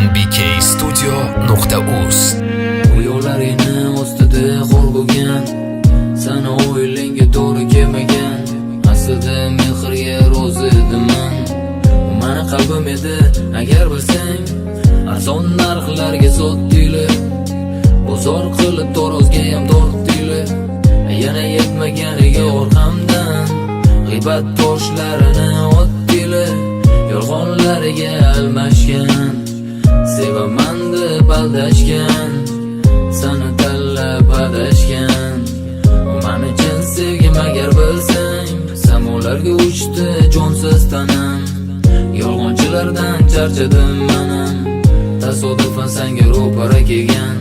nbkstudio.uz. Bu yo'llarini ostida xor bo'lgan, sana o'ylinga to'g'ri kelmagan. Aslida mehrga rozi ediman, mani qalbim edi agar bilsang. Arzon narxlarga sotdinglar, bozor qilib torozga ham tortdinglar. Yana yetmaganiga orqamdan g'iybat toshlarini otdinglar. Yolg'onlariga almashgan, sevaman deb aldashgan, seni tanlab adashgan. Men uchun sevgim agar bilsang, samolarga uchdi jonsiz tanam. Yolg'onchilardan charchadim manam, tasodifan senga ro'para kelgan.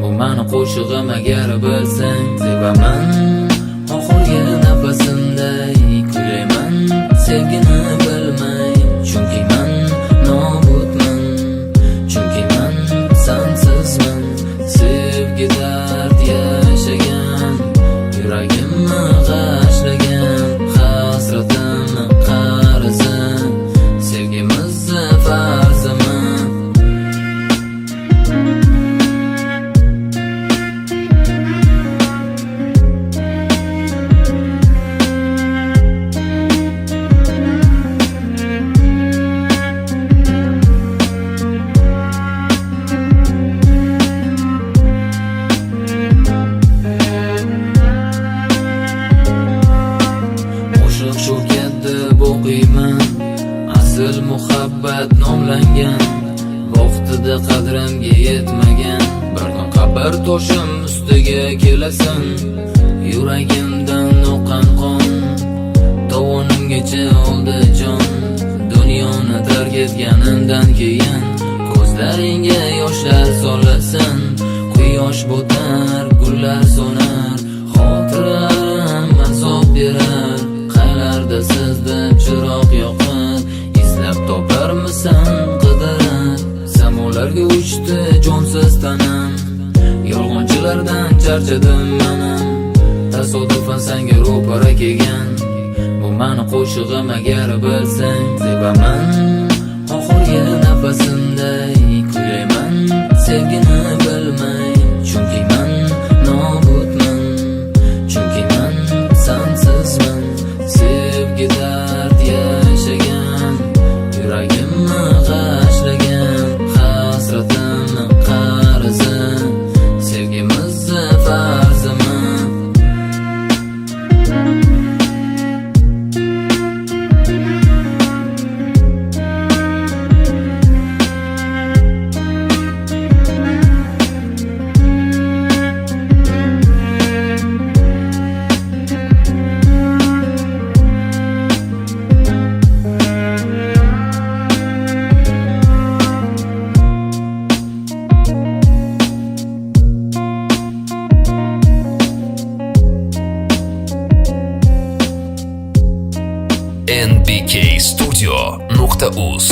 Bu meni qo'shig'im agar bilsang, sevaman oxirgi nafasimday kuylayman sevgini bilmay. Chunki men nobudman, chunki men sensizman. Sevgi dard yashagan, yuragimni g'ashlagan, hasratimni qarzi, sevgimizni farzimi. Shu deb o'qiyman, asl muhabbat nomlangan. Vaqtida qadrimga yetmagan, bir kun qabr toshim ustiga kelasan. Yuragimdan oqqan qon tovonimgacha oldi jon. Dunyoni tark etganimdan keyin ko'zlaringga yoshlar solasan. Quyosh botar, gullar so'nar, xotiralarım azob berar. Qaylarda sizda chiroq yoqib, izlab toparmisan qidirib. Samolarga uchdi jonsiz tanam, yolg'onchilardan charchadim manam. Tasodifan senga ro'para kelgan, bu meni qo'shig'im agar bilsang. Sevaman oxirgi nafasimday kuylayman sevgini bilmay. Chunki men nobudman, chunki men sensizman. Sevgi dard yashagan, yuragimni g'ashlagan, hasratimni qarzi, sevgimizni farzimi. nbkstudio.uz